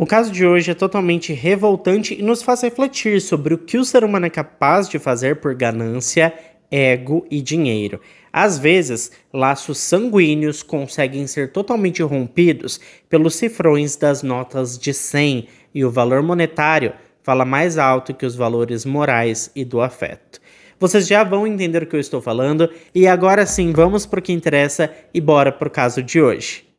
O caso de hoje é totalmente revoltante e nos faz refletir sobre o que o ser humano é capaz de fazer por ganância, ego e dinheiro. Às vezes, laços sanguíneos conseguem ser totalmente rompidos pelos cifrões das notas de 100 e o valor monetário fala mais alto que os valores morais e do afeto. Vocês já vão entender o que eu estou falando e agora sim vamos para o que interessa e bora para o caso de hoje.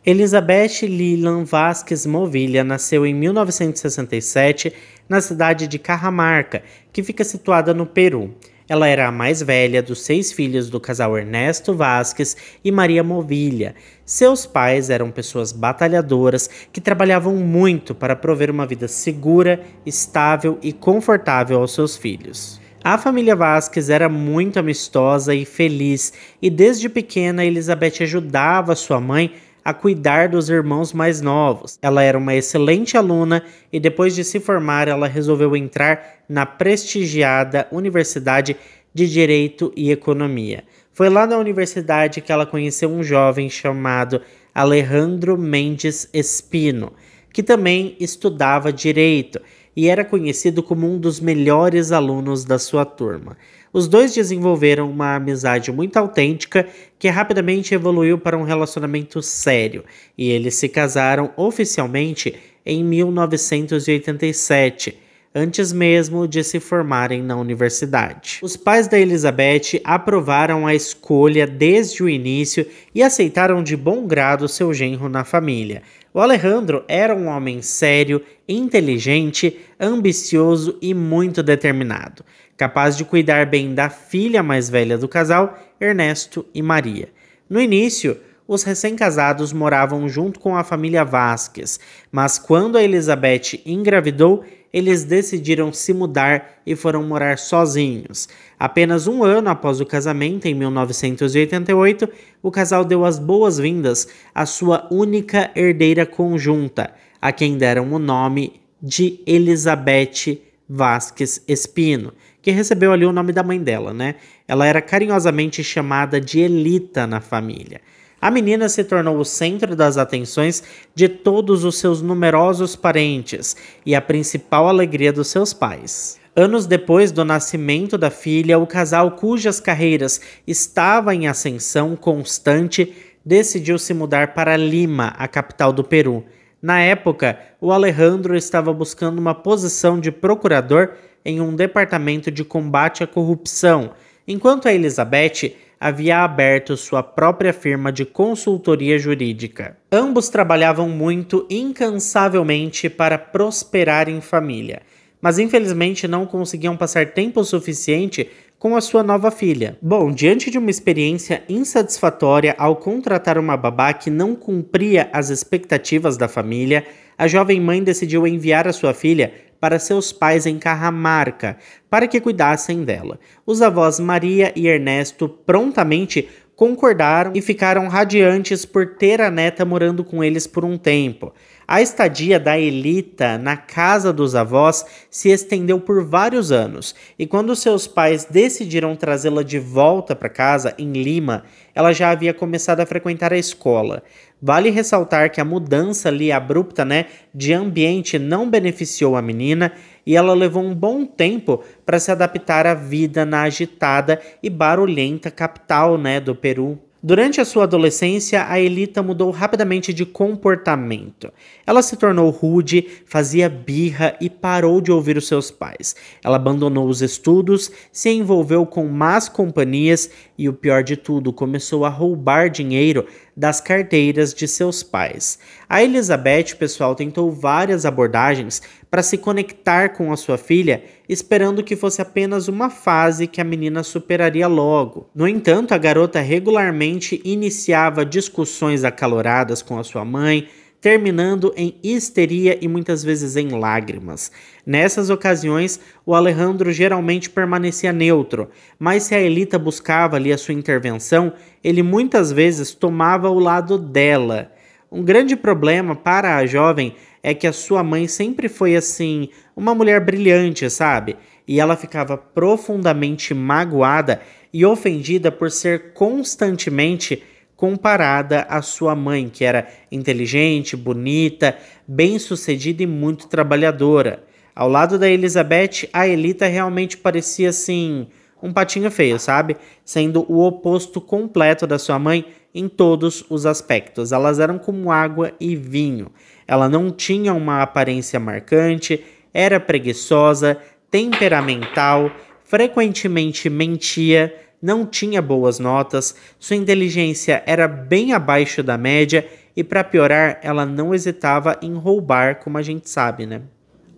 Elizabeth Leland Vasquez Movilla nasceu em 1967 na cidade de Cajamarca, que fica situada no Peru. Ela era a mais velha dos 6 filhos do casal Ernesto Vasquez e Maria Movilla. Seus pais eram pessoas batalhadoras que trabalhavam muito para prover uma vida segura, estável e confortável aos seus filhos. A família Vasquez era muito amistosa e feliz, e desde pequena Elizabeth ajudava sua mãe a cuidar dos irmãos mais novos. Ela era uma excelente aluna e depois de se formar ela resolveu entrar na prestigiada Universidade de Direito e Economia. Foi lá na universidade que ela conheceu um jovem chamado Alejandro Mendes Espino, que também estudava Direito e era conhecido como um dos melhores alunos da sua turma. Os dois desenvolveram uma amizade muito autêntica que rapidamente evoluiu para um relacionamento sério, e eles se casaram oficialmente em 1987, antes mesmo de se formarem na universidade. Os pais da Elizabeth aprovaram a escolha desde o início e aceitaram de bom grado seu genro na família. O Alejandro era um homem sério, inteligente, ambicioso e muito determinado, capaz de cuidar bem da filha mais velha do casal, Ernesto e Maria. No início, os recém-casados moravam junto com a família Vasquez, mas quando a Elizabeth engravidou, eles decidiram se mudar e foram morar sozinhos. Apenas um ano após o casamento, em 1988, o casal deu as boas-vindas à sua única herdeira conjunta, a quem deram o nome de Elizabeth Vasquez Espino, que recebeu ali o nome da mãe dela, né? Ela era carinhosamente chamada de Elita na família. A menina se tornou o centro das atenções de todos os seus numerosos parentes e a principal alegria dos seus pais. Anos depois do nascimento da filha, o casal cujas carreiras estavam em ascensão constante decidiu se mudar para Lima, a capital do Peru. Na época, o Alejandro estava buscando uma posição de procurador em um departamento de combate à corrupção, enquanto a Elizabeth havia aberto sua própria firma de consultoria jurídica. Ambos trabalhavam muito incansavelmente para prosperar em família, mas infelizmente não conseguiam passar tempo suficiente com a sua nova filha. Bom, diante de uma experiência insatisfatória ao contratar uma babá que não cumpria as expectativas da família, a jovem mãe decidiu enviar a sua filha para seus pais em Cajamarca, para que cuidassem dela. Os avós Maria e Ernesto prontamente concordaram e ficaram radiantes por ter a neta morando com eles por um tempo. A estadia da Elita na casa dos avós se estendeu por vários anos, e quando seus pais decidiram trazê-la de volta para casa, em Lima, ela já havia começado a frequentar a escola. Vale ressaltar que a mudança ali abrupta, de ambiente não beneficiou a menina e ela levou um bom tempo para se adaptar à vida na agitada e barulhenta capital, do Peru. Durante a sua adolescência, a Elita mudou rapidamente de comportamento. Ela se tornou rude, fazia birra e parou de ouvir os seus pais. Ela abandonou os estudos, se envolveu com más companhias e, o pior de tudo, começou a roubar dinheiro das carteiras de seus pais. A Elizabeth, pessoal, tentou várias abordagens para se conectar com a sua filha, esperando que fosse apenas uma fase que a menina superaria logo. No entanto, a garota regularmente iniciava discussões acaloradas com a sua mãe, terminando em histeria e muitas vezes em lágrimas. Nessas ocasiões, o Alejandro geralmente permanecia neutro, mas se a Elita buscava ali a sua intervenção, ele muitas vezes tomava o lado dela. Um grande problema para a jovem é que a sua mãe sempre foi assim, uma mulher brilhante, sabe? E ela ficava profundamente magoada e ofendida por ser constantemente comparada à sua mãe, que era inteligente, bonita, bem-sucedida e muito trabalhadora. Ao lado da Elizabeth, a Elita realmente parecia assim um patinho feio, sabe? Sendo o oposto completo da sua mãe em todos os aspectos. Elas eram como água e vinho. Ela não tinha uma aparência marcante, era preguiçosa, temperamental, frequentemente mentia, não tinha boas notas, sua inteligência era bem abaixo da média e, para piorar, ela não hesitava em roubar, como a gente sabe, né?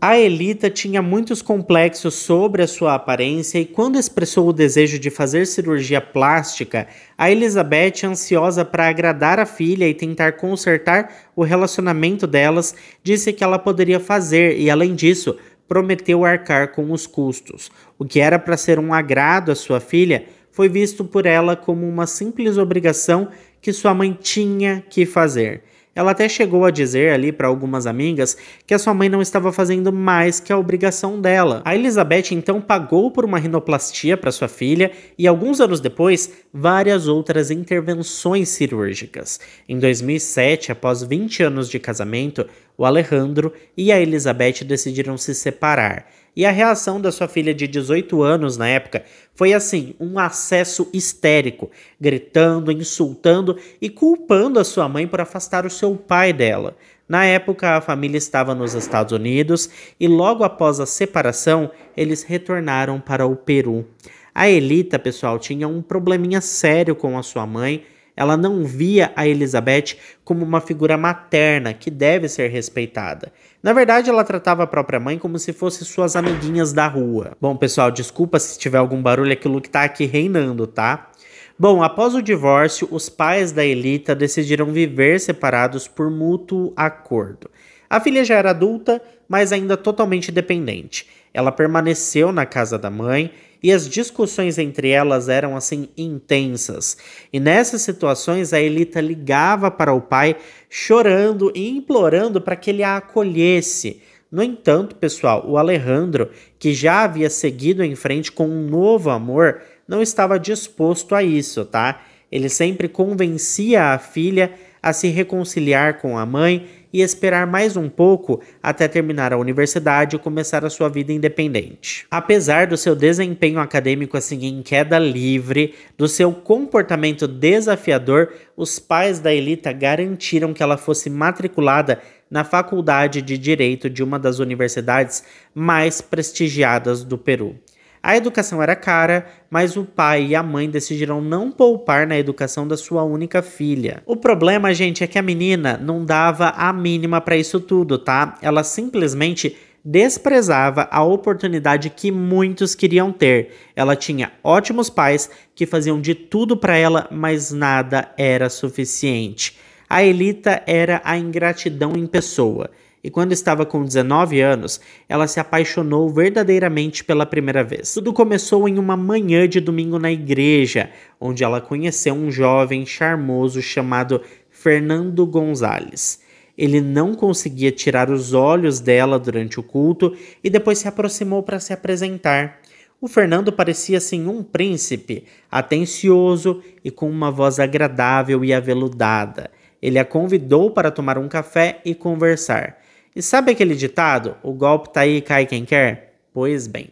A Elita tinha muitos complexos sobre a sua aparência e quando expressou o desejo de fazer cirurgia plástica, a Elizabeth, ansiosa para agradar a filha e tentar consertar o relacionamento delas, disse que ela poderia fazer e, além disso, prometeu arcar com os custos. O que era para ser um agrado à sua filha foi visto por ela como uma simples obrigação que sua mãe tinha que fazer. Ela até chegou a dizer ali para algumas amigas que a sua mãe não estava fazendo mais que a obrigação dela. A Elizabeth então pagou por uma rinoplastia para sua filha e alguns anos depois, várias outras intervenções cirúrgicas. Em 2007, após 20 anos de casamento, o Alejandro e a Elizabeth decidiram se separar. E a reação da sua filha de 18 anos na época foi assim, um acesso histérico, gritando, insultando e culpando a sua mãe por afastar o seu pai dela. Na época, a família estava nos Estados Unidos e logo após a separação, eles retornaram para o Peru. A Elita, pessoal, tinha um probleminha sério com a sua mãe. Ela não via a Elizabeth como uma figura materna que deve ser respeitada. Na verdade, ela tratava a própria mãe como se fossem suas amiguinhas da rua. Bom, pessoal, desculpa se tiver algum barulho, aquilo que tá aqui reinando, tá? Bom, após o divórcio, os pais da Elita decidiram viver separados por mútuo acordo. A filha já era adulta, mas ainda totalmente dependente. Ela permaneceu na casa da mãe e as discussões entre elas eram assim intensas. E nessas situações a Elita ligava para o pai chorando e implorando para que ele a acolhesse. No entanto, pessoal, o Alejandro, que já havia seguido em frente com um novo amor, não estava disposto a isso, tá? Ele sempre convencia a filha a se reconciliar com a mãe e esperar mais um pouco até terminar a universidade e começar a sua vida independente. Apesar do seu desempenho acadêmico assim em queda livre, do seu comportamento desafiador, os pais da Elita garantiram que ela fosse matriculada na Faculdade de Direito de uma das universidades mais prestigiadas do Peru. A educação era cara, mas o pai e a mãe decidiram não poupar na educação da sua única filha. O problema, gente, é que a menina não dava a mínima para isso tudo, tá? Ela simplesmente desprezava a oportunidade que muitos queriam ter. Ela tinha ótimos pais que faziam de tudo para ela, mas nada era suficiente. A Elita era a ingratidão em pessoa. E quando estava com 19 anos, ela se apaixonou verdadeiramente pela primeira vez. Tudo começou em uma manhã de domingo na igreja, onde ela conheceu um jovem charmoso chamado Fernando Gonzalez. Ele não conseguia tirar os olhos dela durante o culto e depois se aproximou para se apresentar. O Fernando parecia assim um príncipe, atencioso e com uma voz agradável e aveludada. Ele a convidou para tomar um café e conversar. E sabe aquele ditado? O golpe tá aí, cai quem quer? Pois bem,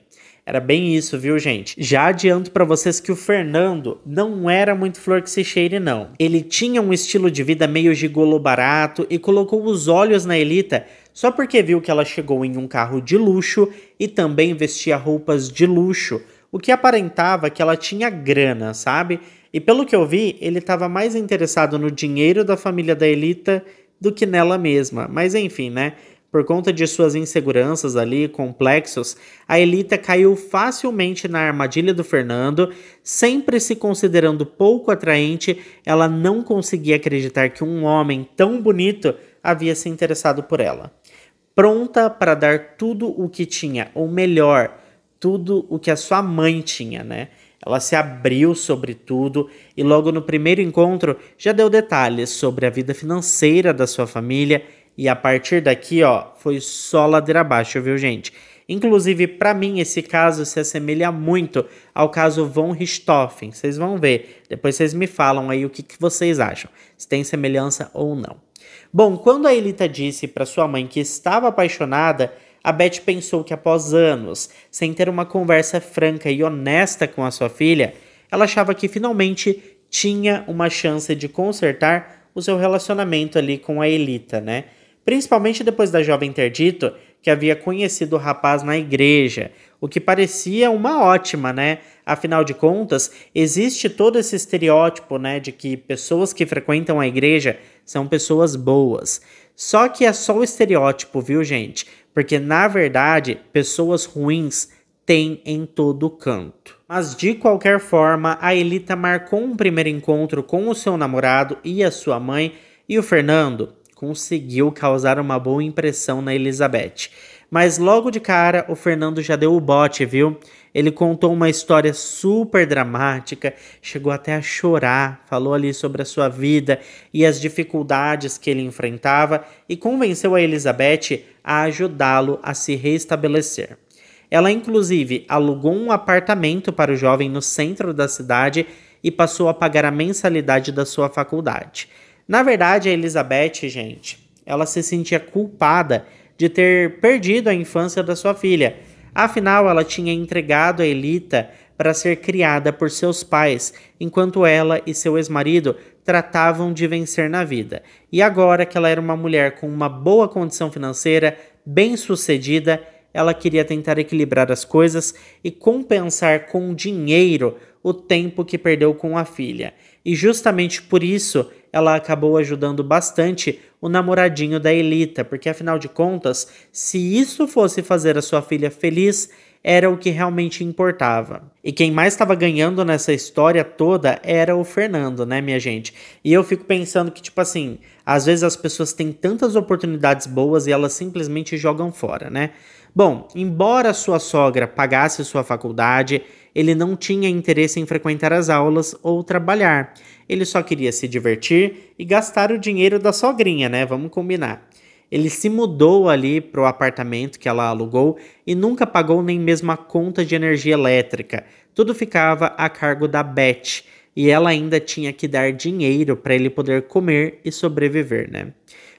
era bem isso, viu, gente? Já adianto pra vocês que o Fernando não era muito flor que se cheire, não. Ele tinha um estilo de vida meio gigolô barato e colocou os olhos na Elita só porque viu que ela chegou em um carro de luxo e também vestia roupas de luxo, o que aparentava que ela tinha grana, sabe? E pelo que eu vi, ele estava mais interessado no dinheiro da família da Elita do que nela mesma. Mas enfim, né? Por conta de suas inseguranças ali, complexos, a Elita caiu facilmente na armadilha do Fernando. Sempre se considerando pouco atraente, ela não conseguia acreditar que um homem tão bonito havia se interessado por ela. Pronta para dar tudo o que tinha, ou melhor, tudo o que a sua mãe tinha, né? Ela se abriu sobre tudo e logo no primeiro encontro já deu detalhes sobre a vida financeira da sua família E a partir daqui, ó, foi só ladeira abaixo, viu, gente? Inclusive, para mim, esse caso se assemelha muito ao caso von Richthofen. Vocês vão ver. Depois vocês me falam aí o que vocês acham. Se tem semelhança ou não. Bom, quando a Elita disse para sua mãe que estava apaixonada, a Beth pensou que após anos, sem ter uma conversa franca e honesta com a sua filha, ela achava que finalmente tinha uma chance de consertar o seu relacionamento ali com a Elita, né? Principalmente depois da jovem ter dito que havia conhecido o rapaz na igreja, o que parecia uma ótima, né? Afinal de contas, existe todo esse estereótipo, né, de que pessoas que frequentam a igreja são pessoas boas. Só que é só o estereótipo, viu, gente? Porque, na verdade, pessoas ruins tem em todo canto. Mas, de qualquer forma, a Elita marcou um primeiro encontro com o seu namorado e a sua mãe, e o Fernando conseguiu causar uma boa impressão na Elizabeth. Mas logo de cara, o Fernando já deu o bote, viu? Ele contou uma história super dramática, chegou até a chorar, falou ali sobre a sua vida e as dificuldades que ele enfrentava e convenceu a Elizabeth a ajudá-lo a se restabelecer. Ela, inclusive, alugou um apartamento para o jovem no centro da cidade e passou a pagar a mensalidade da sua faculdade. Na verdade, a Elizabeth, gente, ela se sentia culpada de ter perdido a infância da sua filha. Afinal, ela tinha entregado a Elita para ser criada por seus pais, enquanto ela e seu ex-marido tratavam de vencer na vida. E agora que ela era uma mulher com uma boa condição financeira, bem-sucedida, ela queria tentar equilibrar as coisas e compensar com dinheiro o tempo que perdeu com a filha. E justamente por isso, ela acabou ajudando bastante o namoradinho da Elita, porque afinal de contas, se isso fosse fazer a sua filha feliz, era o que realmente importava. E quem mais estava ganhando nessa história toda era o Fernando, né, minha gente? E eu fico pensando que, tipo assim, às vezes as pessoas têm tantas oportunidades boas e elas simplesmente jogam fora, né? Bom, embora sua sogra pagasse sua faculdade, ele não tinha interesse em frequentar as aulas ou trabalhar. Ele só queria se divertir e gastar o dinheiro da sogrinha, né? Vamos combinar. Ele se mudou ali para o apartamento que ela alugou e nunca pagou nem mesmo a conta de energia elétrica. Tudo ficava a cargo da Beth e ela ainda tinha que dar dinheiro para ele poder comer e sobreviver, né?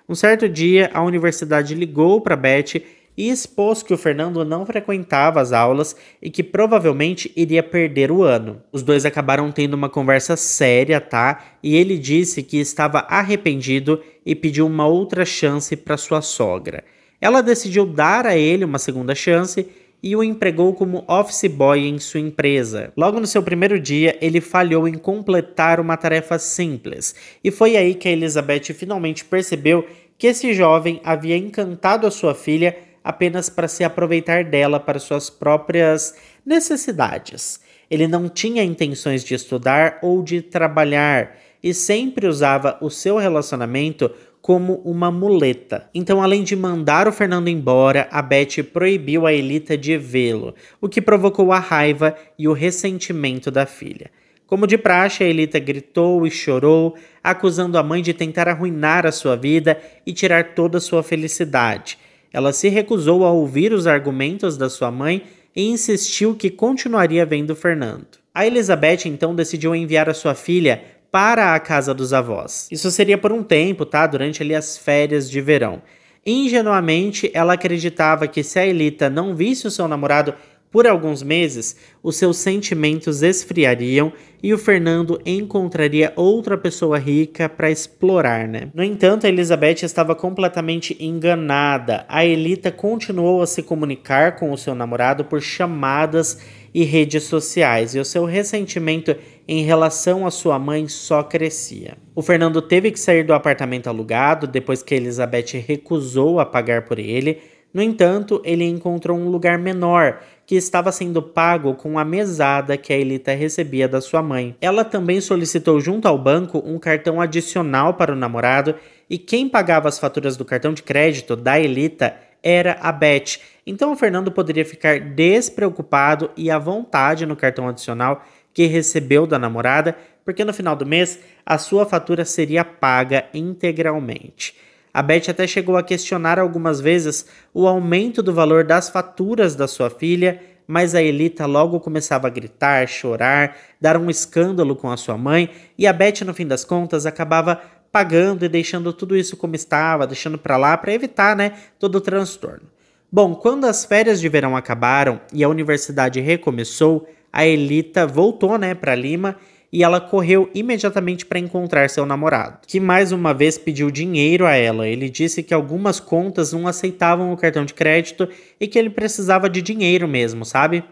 Um certo dia, a universidade ligou para Beth e expôs que o Fernando não frequentava as aulas e que provavelmente iria perder o ano. Os dois acabaram tendo uma conversa séria, tá? E ele disse que estava arrependido e pediu uma outra chance para sua sogra. Ela decidiu dar a ele uma segunda chance e o empregou como office boy em sua empresa. Logo no seu primeiro dia, ele falhou em completar uma tarefa simples. E foi aí que a Elizabeth finalmente percebeu que esse jovem havia encantado a sua filha apenas para se aproveitar dela para suas próprias necessidades. Ele não tinha intenções de estudar ou de trabalhar e sempre usava o seu relacionamento como uma muleta. Então, além de mandar o Fernando embora, a Beth proibiu a Elita de vê-lo, o que provocou a raiva e o ressentimento da filha. Como de praxe, a Elita gritou e chorou, acusando a mãe de tentar arruinar a sua vida e tirar toda a sua felicidade. Ela se recusou a ouvir os argumentos da sua mãe e insistiu que continuaria vendo Fernando. A Elizabeth então decidiu enviar a sua filha para a casa dos avós. Isso seria por um tempo, tá? Durante ali as férias de verão. Ingenuamente, ela acreditava que se a Elita não visse o seu namorado por alguns meses, os seus sentimentos esfriariam e o Fernando encontraria outra pessoa rica para explorar, né? No entanto, a Elizabeth estava completamente enganada. A Elita continuou a se comunicar com o seu namorado por chamadas e redes sociais, e o seu ressentimento em relação à sua mãe só crescia. O Fernando teve que sair do apartamento alugado depois que a Elizabeth recusou a pagar por ele. No entanto, ele encontrou um lugar menor, que estava sendo pago com a mesada que a Elita recebia da sua mãe. Ela também solicitou junto ao banco um cartão adicional para o namorado, e quem pagava as faturas do cartão de crédito da Elita era a Beth. Então o Fernando poderia ficar despreocupado e à vontade no cartão adicional que recebeu da namorada, porque no final do mês a sua fatura seria paga integralmente. A Beth até chegou a questionar algumas vezes o aumento do valor das faturas da sua filha, mas a Elita logo começava a gritar, chorar, dar um escândalo com a sua mãe, e a Beth, no fim das contas, acabava pagando e deixando tudo isso como estava, deixando para lá para evitar, todo o transtorno. Bom, quando as férias de verão acabaram e a universidade recomeçou, a Elita voltou, para Lima e ela correu imediatamente para encontrar seu namorado, que mais uma vez pediu dinheiro a ela. Ele disse que algumas contas não aceitavam o cartão de crédito e que ele precisava de dinheiro mesmo, sabe?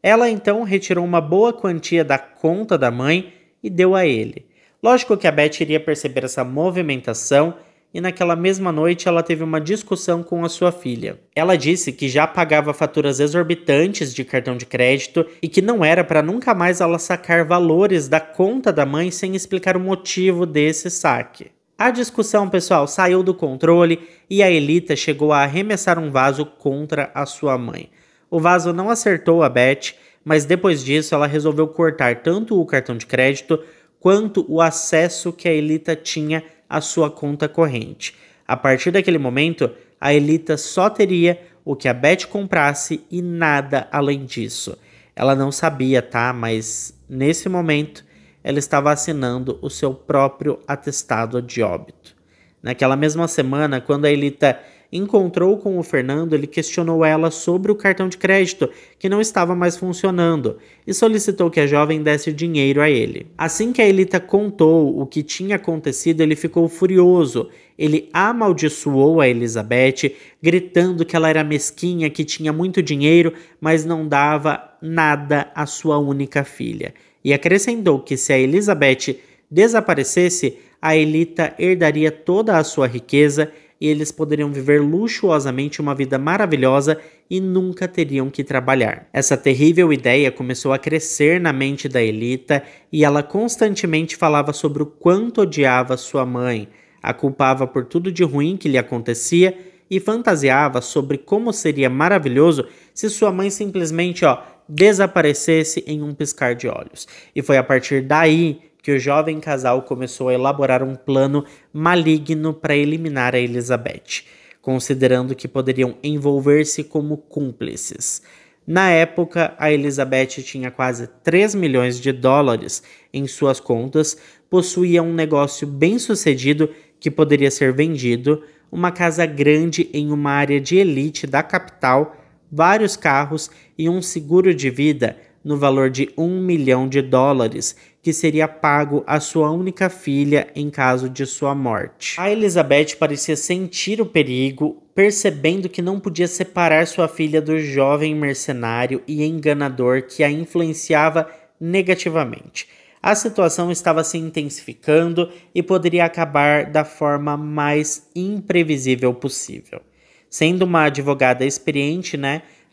Ela então retirou uma boa quantia da conta da mãe e deu a ele. Lógico que a Beth iria perceber essa movimentação e naquela mesma noite ela teve uma discussão com a sua filha. Ela disse que já pagava faturas exorbitantes de cartão de crédito e que não era para nunca mais ela sacar valores da conta da mãe sem explicar o motivo desse saque. A discussão, pessoal, saiu do controle e a Elita chegou a arremessar um vaso contra a sua mãe. O vaso não acertou a Beth, mas depois disso ela resolveu cortar tanto o cartão de crédito quanto o acesso que a Elita tinha à sua conta corrente. A partir daquele momento, a Elita só teria o que a Beth comprasse e nada além disso. Ela não sabia, mas nesse momento ela estava assinando o seu próprio atestado de óbito. Naquela mesma semana, quando a Elita encontrou com o Fernando, ele questionou ela sobre o cartão de crédito, que não estava mais funcionando, e solicitou que a jovem desse dinheiro a ele. Assim que a Elita contou o que tinha acontecido, ele ficou furioso. Ele amaldiçoou a Elizabeth, gritando que ela era mesquinha, que tinha muito dinheiro, mas não dava nada à sua única filha. E acrescentou que se a Elizabeth desaparecesse, a Elita herdaria toda a sua riqueza e eles poderiam viver luxuosamente uma vida maravilhosa e nunca teriam que trabalhar. Essa terrível ideia começou a crescer na mente da Elita e ela constantemente falava sobre o quanto odiava sua mãe, a culpava por tudo de ruim que lhe acontecia e fantasiava sobre como seria maravilhoso se sua mãe simplesmente desaparecesse em um piscar de olhos. E foi a partir daí que o jovem casal começou a elaborar um plano maligno para eliminar a Elizabeth, considerando que poderiam envolver-se como cúmplices. Na época, a Elizabeth tinha quase 3 milhões de dólares em suas contas, possuía um negócio bem-sucedido que poderia ser vendido, uma casa grande em uma área de elite da capital, vários carros e um seguro de vida no valor de 1 milhão de dólares, que seria pago à sua única filha em caso de sua morte. A Elizabeth parecia sentir o perigo, percebendo que não podia separar sua filha do jovem mercenário e enganador que a influenciava negativamente. A situação estava se intensificando e poderia acabar da forma mais imprevisível possível. Sendo uma advogada experiente,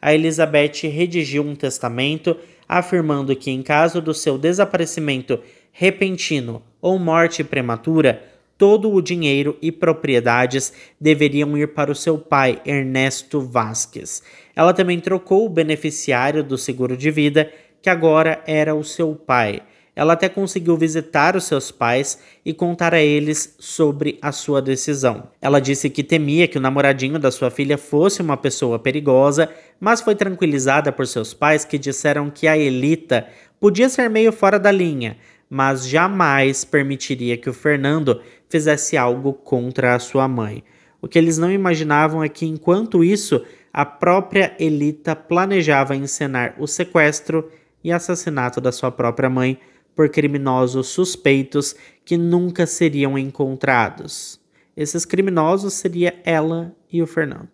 a Elizabeth redigiu um testamento afirmando que em caso do seu desaparecimento repentino ou morte prematura, todo o dinheiro e propriedades deveriam ir para o seu pai, Ernesto Vasquez. Ela também trocou o beneficiário do seguro de vida, que agora era o seu pai. Ela até conseguiu visitar os seus pais e contar a eles sobre a sua decisão. Ela disse que temia que o namoradinho da sua filha fosse uma pessoa perigosa, mas foi tranquilizada por seus pais, que disseram que a Elita podia ser meio fora da linha, mas jamais permitiria que o Fernando fizesse algo contra a sua mãe. O que eles não imaginavam é que, enquanto isso, a própria Elita planejava encenar o sequestro e assassinato da sua própria mãe por criminosos suspeitos que nunca seriam encontrados. Esses criminosos seriam ela e o Fernando.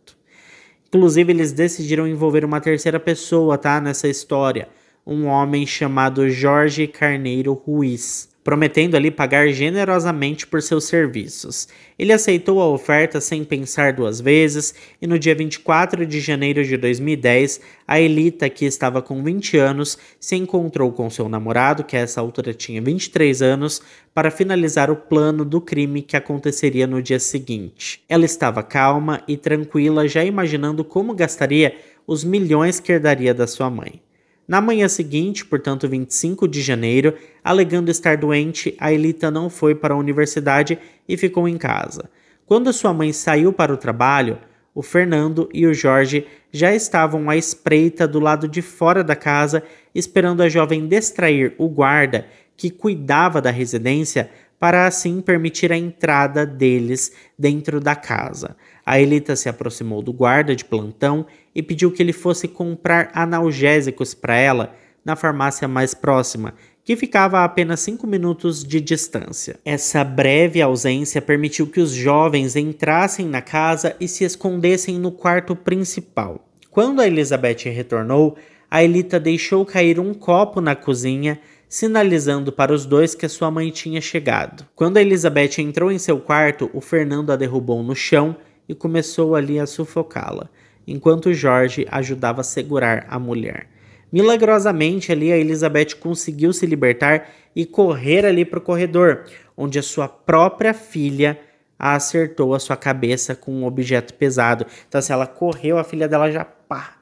Inclusive, eles decidiram envolver uma terceira pessoa, nessa história. Um homem chamado Jorge Carneiro Ruiz, prometendo ali pagar generosamente por seus serviços. Ele aceitou a oferta sem pensar duas vezes e no dia 24 de janeiro de 2010, a Elita, que estava com 20 anos, se encontrou com seu namorado, que a essa altura tinha 23 anos, para finalizar o plano do crime que aconteceria no dia seguinte. Ela estava calma e tranquila, já imaginando como gastaria os milhões que herdaria da sua mãe. Na manhã seguinte, portanto 25 de janeiro, alegando estar doente, a Elita não foi para a universidade e ficou em casa. Quando sua mãe saiu para o trabalho, o Fernando e o Jorge já estavam à espreita do lado de fora da casa, esperando a jovem distrair o guarda que cuidava da residência para assim permitir a entrada deles dentro da casa. A Elita se aproximou do guarda de plantão e pediu que ele fosse comprar analgésicos para ela na farmácia mais próxima, que ficava a apenas 5 minutos de distância. Essa breve ausência permitiu que os jovens entrassem na casa e se escondessem no quarto principal. Quando a Elizabeth retornou, a Elita deixou cair um copo na cozinha, sinalizando para os dois que a sua mãe tinha chegado. Quando a Elizabeth entrou em seu quarto, o Fernando a derrubou no chão e começou ali a sufocá-la, enquanto Jorge ajudava a segurar a mulher. Milagrosamente ali a Elizabeth conseguiu se libertar e correr ali para o corredor, onde a sua própria filha a acertou a sua cabeça com um objeto pesado. Então se ela correu, a filha dela já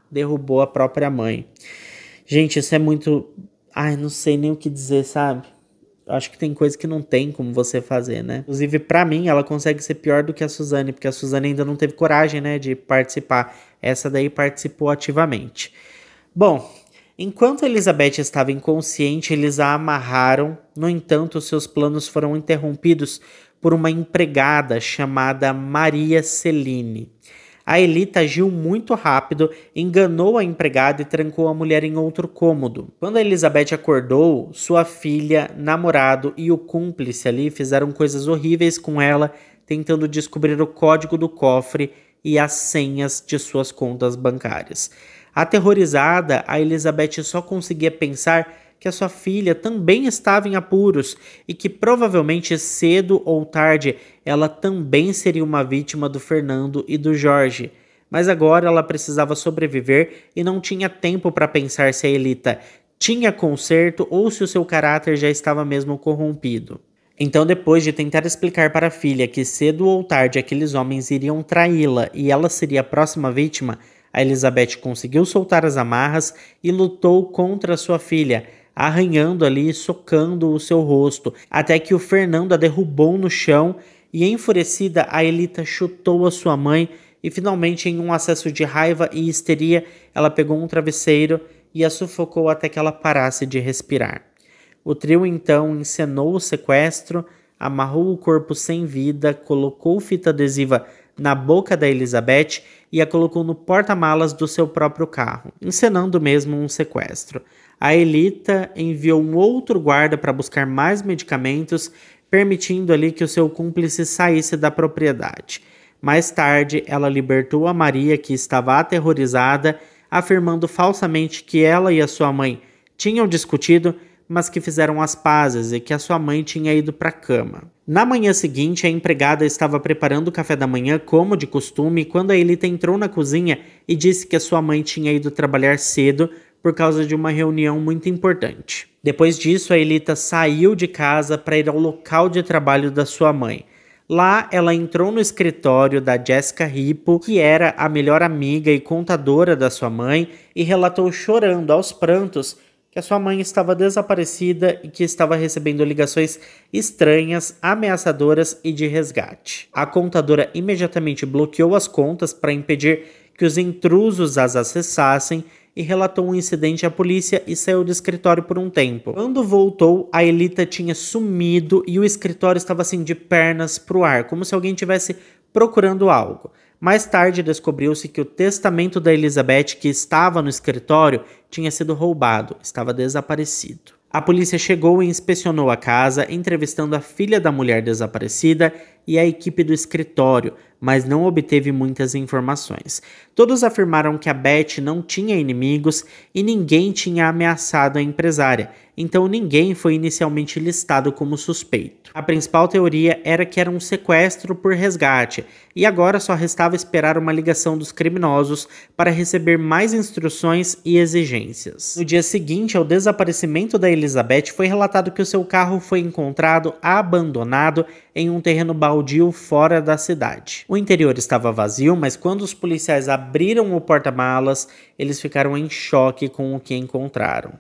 derrubou a própria mãe. Gente, isso é muito... Ai, não sei nem o que dizer, sabe? Acho que tem coisa que não tem como você fazer, né? Inclusive, pra mim, ela consegue ser pior do que a Suzane, porque a Suzane ainda não teve coragem, né, de participar. Essa daí participou ativamente. Bom, enquanto Elizabeth estava inconsciente, eles a amarraram. No entanto, seus planos foram interrompidos por uma empregada chamada Maria Celine. A Elita agiu muito rápido, enganou a empregada e trancou a mulher em outro cômodo. Quando a Elizabeth acordou, sua filha, namorado e o cúmplice ali fizeram coisas horríveis com ela, tentando descobrir o código do cofre e as senhas de suas contas bancárias. Aterrorizada, a Elizabeth só conseguia pensar que a sua filha também estava em apuros e que provavelmente cedo ou tarde ela também seria uma vítima do Fernando e do Jorge. Mas agora ela precisava sobreviver e não tinha tempo para pensar se a Elita tinha conserto ou se o seu caráter já estava mesmo corrompido. Então, depois de tentar explicar para a filha que cedo ou tarde aqueles homens iriam traí-la e ela seria a próxima vítima, a Elizabeth conseguiu soltar as amarras e lutou contra sua filha, arranhando ali e socando o seu rosto, até que o Fernando a derrubou no chão e, enfurecida, a Elita chutou a sua mãe e, finalmente, em um acesso de raiva e histeria, ela pegou um travesseiro e a sufocou até que ela parasse de respirar. O trio, então, encenou o sequestro, amarrou o corpo sem vida, colocou fita adesiva na boca da Elizabeth e a colocou no porta-malas do seu próprio carro, encenando mesmo um sequestro. A Elita enviou um outro guarda para buscar mais medicamentos, permitindo ali que o seu cúmplice saísse da propriedade. Mais tarde, ela libertou a Maria, que estava aterrorizada, afirmando falsamente que ela e a sua mãe tinham discutido, mas que fizeram as pazes e que a sua mãe tinha ido para a cama. Na manhã seguinte, a empregada estava preparando o café da manhã como de costume quando a Elita entrou na cozinha e disse que a sua mãe tinha ido trabalhar cedo por causa de uma reunião muito importante. Depois disso, a Elita saiu de casa para ir ao local de trabalho da sua mãe. Lá, ela entrou no escritório da Jessica Rippo, que era a melhor amiga e contadora da sua mãe, e relatou chorando aos prantos que a sua mãe estava desaparecida e que estava recebendo ligações estranhas, ameaçadoras e de resgate. A contadora imediatamente bloqueou as contas para impedir que os intrusos as acessassem e relatou um incidente à polícia e saiu do escritório por um tempo. Quando voltou, a Elita tinha sumido e o escritório estava assim de pernas pro ar, como se alguém estivesse procurando algo. Mais tarde descobriu-se que o testamento da Elizabeth, que estava no escritório, tinha sido roubado, estava desaparecido. A polícia chegou e inspecionou a casa, entrevistando a filha da mulher desaparecida e a equipe do escritório, mas não obteve muitas informações. Todos afirmaram que a Beth não tinha inimigos e ninguém tinha ameaçado a empresária, então ninguém foi inicialmente listado como suspeito. A principal teoria era que era um sequestro por resgate, e agora só restava esperar uma ligação dos criminosos para receber mais instruções e exigências. No dia seguinte ao desaparecimento da Elizabeth, foi relatado que o seu carro foi encontrado abandonado em um terreno baldio fora da cidade. O interior estava vazio, mas quando os policiais abriram o porta-malas, eles ficaram em choque com o que encontraram.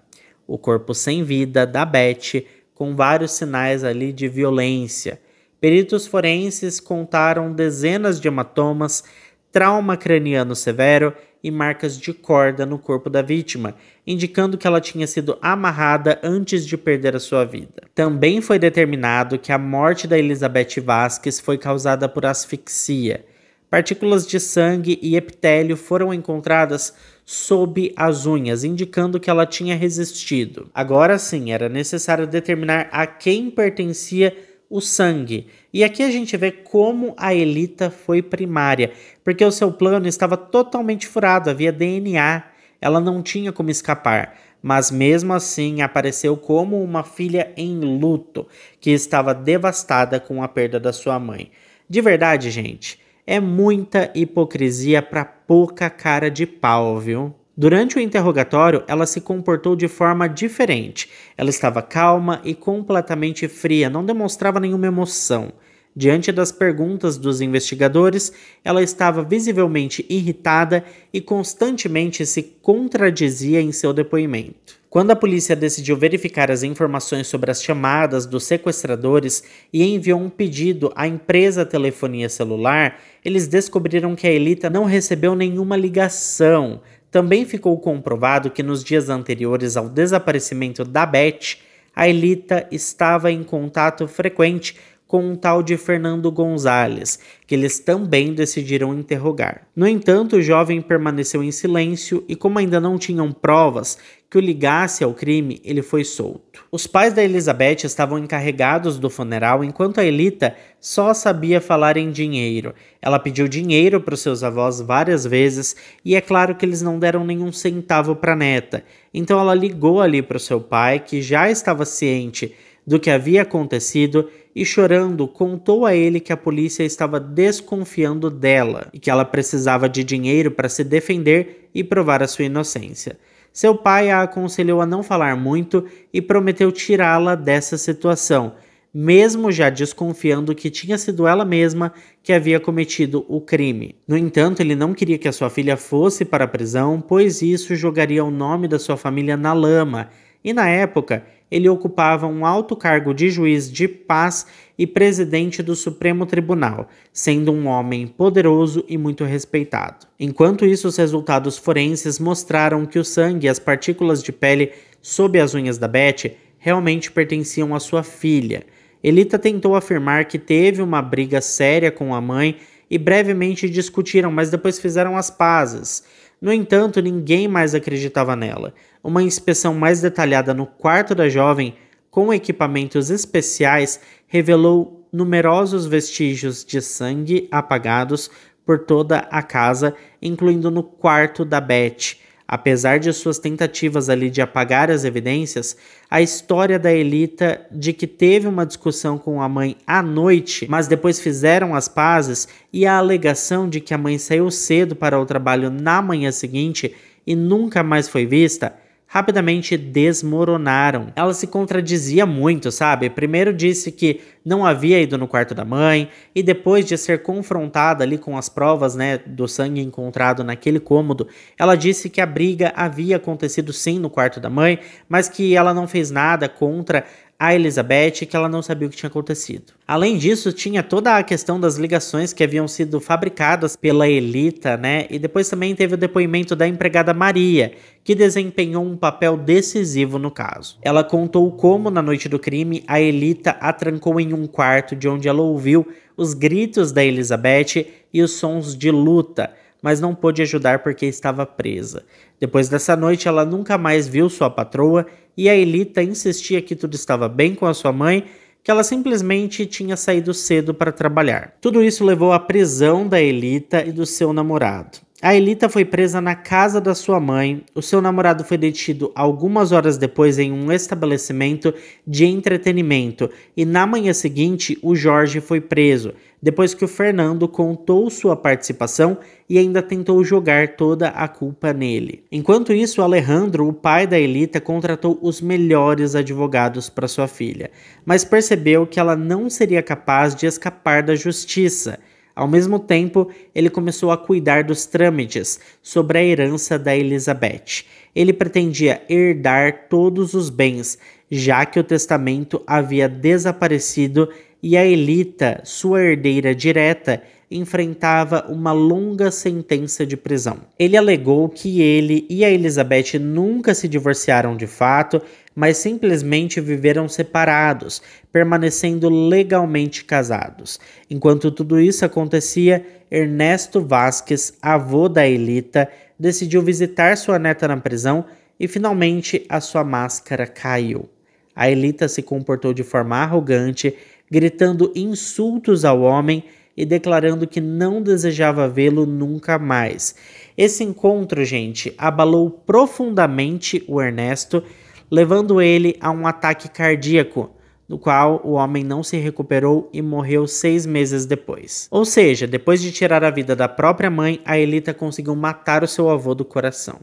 O corpo sem vida da Beth, com vários sinais ali de violência. Peritos forenses contaram dezenas de hematomas, trauma craniano severo e marcas de corda no corpo da vítima, indicando que ela tinha sido amarrada antes de perder a sua vida. Também foi determinado que a morte da Elizabeth Vasquez foi causada por asfixia. Partículas de sangue e epitélio foram encontradas sob as unhas, indicando que ela tinha resistido. Agora sim, era necessário determinar a quem pertencia o sangue. E aqui a gente vê como a Elita foi primária, porque o seu plano estava totalmente furado, havia DNA, ela não tinha como escapar. Mas mesmo assim apareceu como uma filha em luto, que estava devastada com a perda da sua mãe. De verdade, gente, é muita hipocrisia para pouca cara de pau, viu? Durante o interrogatório, ela se comportou de forma diferente. Ela estava calma e completamente fria, não demonstrava nenhuma emoção. Diante das perguntas dos investigadores, ela estava visivelmente irritada e constantemente se contradizia em seu depoimento. Quando a polícia decidiu verificar as informações sobre as chamadas dos sequestradores e enviou um pedido à empresa Telefonia Celular, eles descobriram que a Elita não recebeu nenhuma ligação. Também ficou comprovado que nos dias anteriores ao desaparecimento da Beth, a Elita estava em contato frequente com um tal de Fernando Gonzalez, que eles também decidiram interrogar. No entanto, o jovem permaneceu em silêncio e, como ainda não tinham provas que o ligasse ao crime, ele foi solto. Os pais da Elizabeth estavam encarregados do funeral, enquanto a Elita só sabia falar em dinheiro. Ela pediu dinheiro para os seus avós várias vezes e é claro que eles não deram nenhum centavo para a neta. Então ela ligou ali para o seu pai, que já estava ciente do que havia acontecido, e chorando contou a ele que a polícia estava desconfiando dela e que ela precisava de dinheiro para se defender e provar a sua inocência. Seu pai a aconselhou a não falar muito e prometeu tirá-la dessa situação, mesmo já desconfiando que tinha sido ela mesma que havia cometido o crime. No entanto, ele não queria que a sua filha fosse para a prisão, pois isso jogaria o nome da sua família na lama, e na época ele ocupava um alto cargo de juiz de paz e presidente do Supremo Tribunal, sendo um homem poderoso e muito respeitado. Enquanto isso, os resultados forenses mostraram que o sangue e as partículas de pele sob as unhas da Beth realmente pertenciam à sua filha. Elita tentou afirmar que teve uma briga séria com a mãe e brevemente discutiram, mas depois fizeram as pazes. No entanto, ninguém mais acreditava nela. Uma inspeção mais detalhada no quarto da jovem, com equipamentos especiais, revelou numerosos vestígios de sangue apagados por toda a casa, incluindo no quarto da Beth. Apesar de suas tentativas ali de apagar as evidências, a história da Elita de que teve uma discussão com a mãe à noite, mas depois fizeram as pazes, e a alegação de que a mãe saiu cedo para o trabalho na manhã seguinte e nunca mais foi vista, rapidamente desmoronaram. Ela se contradizia muito, sabe? Primeiro disse que não havia ido no quarto da mãe, e depois de ser confrontada ali com as provas, do sangue encontrado naquele cômodo, ela disse que a briga havia acontecido sim no quarto da mãe, mas que ela não fez nada contra a Elizabeth, que ela não sabia o que tinha acontecido. Além disso, tinha toda a questão das ligações que haviam sido fabricadas pela Elita, e depois também teve o depoimento da empregada Maria, que desempenhou um papel decisivo no caso. Ela contou como, na noite do crime, a Elita a trancou em um quarto de onde ela ouviu os gritos da Elizabeth e os sons de luta, mas não pôde ajudar porque estava presa. Depois dessa noite, ela nunca mais viu sua patroa, e a Elita insistia que tudo estava bem com a sua mãe, que ela simplesmente tinha saído cedo para trabalhar. Tudo isso levou à prisão da Elita e do seu namorado. A Elita foi presa na casa da sua mãe, o seu namorado foi detido algumas horas depois em um estabelecimento de entretenimento, e na manhã seguinte o Jorge foi preso, depois que o Fernando contou sua participação e ainda tentou jogar toda a culpa nele. Enquanto isso, Alejandro, o pai da Elita, contratou os melhores advogados para sua filha, mas percebeu que ela não seria capaz de escapar da justiça. Ao mesmo tempo, ele começou a cuidar dos trâmites sobre a herança da Elizabeth. Ele pretendia herdar todos os bens, já que o testamento havia desaparecido e a Elita, sua herdeira direta, enfrentava uma longa sentença de prisão. Ele alegou que ele e a Elizabeth nunca se divorciaram de fato, mas simplesmente viveram separados, permanecendo legalmente casados. Enquanto tudo isso acontecia, Ernesto Vasquez, avô da Elita, decidiu visitar sua neta na prisão e finalmente a sua máscara caiu. A Elita se comportou de forma arrogante, gritando insultos ao homem e declarando que não desejava vê-lo nunca mais. Esse encontro, gente, abalou profundamente o Ernesto, levando ele a um ataque cardíaco, no qual o homem não se recuperou e morreu 6 meses depois. Ou seja, depois de tirar a vida da própria mãe, a Elita conseguiu matar o seu avô do coração.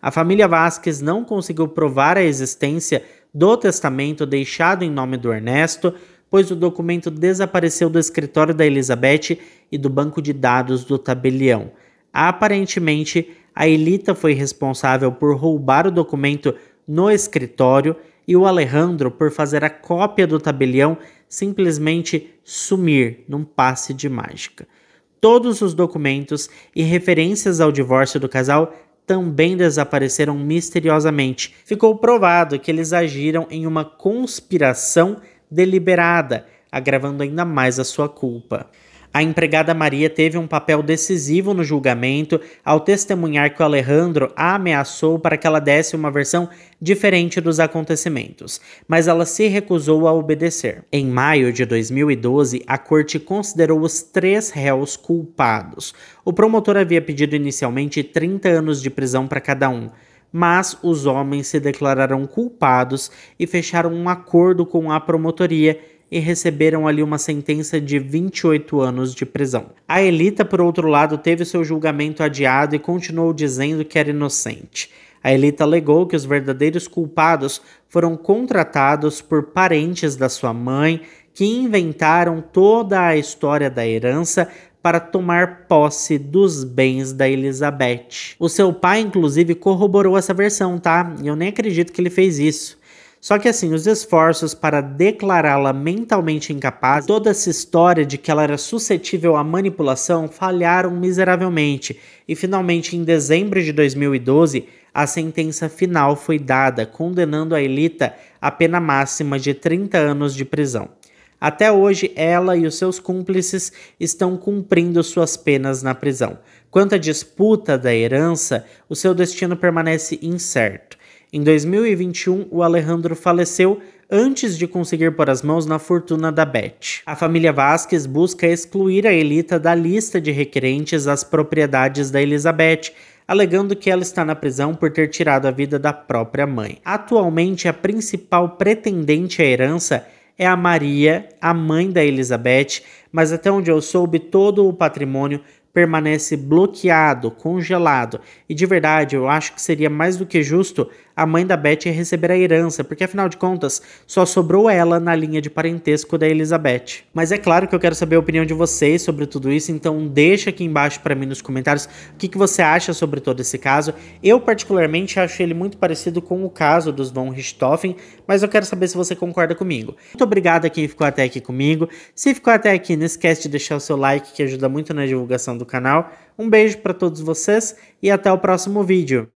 A família Vasquez não conseguiu provar a existência do testamento deixado em nome do Ernesto, pois o documento desapareceu do escritório da Elizabeth e do banco de dados do tabelião. Aparentemente, a Elita foi responsável por roubar o documento no escritório e o Alejandro por fazer a cópia do tabelião simplesmente sumir num passe de mágica. Todos os documentos e referências ao divórcio do casal também desapareceram misteriosamente. Ficou provado que eles agiram em uma conspiração deliberada, agravando ainda mais a sua culpa. A empregada Maria teve um papel decisivo no julgamento ao testemunhar que o Alejandro a ameaçou para que ela desse uma versão diferente dos acontecimentos, mas ela se recusou a obedecer. Em maio de 2012, a corte considerou os 3 réus culpados. O promotor havia pedido inicialmente 30 anos de prisão para cada um, mas os homens se declararam culpados e fecharam um acordo com a promotoria e receberam ali uma sentença de 28 anos de prisão. A Elita, por outro lado, teve seu julgamento adiado e continuou dizendo que era inocente. A Elita alegou que os verdadeiros culpados foram contratados por parentes da sua mãe que inventaram toda a história da herança para tomar posse dos bens da Elizabeth. O seu pai, inclusive, corroborou essa versão, tá? E eu nem acredito que ele fez isso. Só que assim, os esforços para declará-la mentalmente incapaz, toda essa história de que ela era suscetível à manipulação, falharam miseravelmente. E finalmente, em dezembro de 2012, a sentença final foi dada, condenando a Elita à pena máxima de 30 anos de prisão. Até hoje, ela e os seus cúmplices estão cumprindo suas penas na prisão. Quanto à disputa da herança, o seu destino permanece incerto. Em 2021, o Alejandro faleceu antes de conseguir pôr as mãos na fortuna da Beth. A família Vasquez busca excluir a Elita da lista de requerentes às propriedades da Elizabeth, alegando que ela está na prisão por ter tirado a vida da própria mãe. Atualmente, a principal pretendente à herança é a Maria, a mãe da Elizabeth, mas até onde eu soube, todo o patrimônio permanece bloqueado, congelado. E de verdade, eu acho que seria mais do que justo a mãe da Beth receber a herança, porque afinal de contas, só sobrou ela na linha de parentesco da Elizabeth. Mas é claro que eu quero saber a opinião de vocês sobre tudo isso, então deixa aqui embaixo para mim nos comentários o que você acha sobre todo esse caso. Eu particularmente acho ele muito parecido com o caso dos von Richthofen, mas eu quero saber se você concorda comigo. Muito obrigado a quem ficou até aqui comigo. Se ficou até aqui, não esquece de deixar o seu like, que ajuda muito na divulgação do canal. Um beijo para todos vocês e até o próximo vídeo.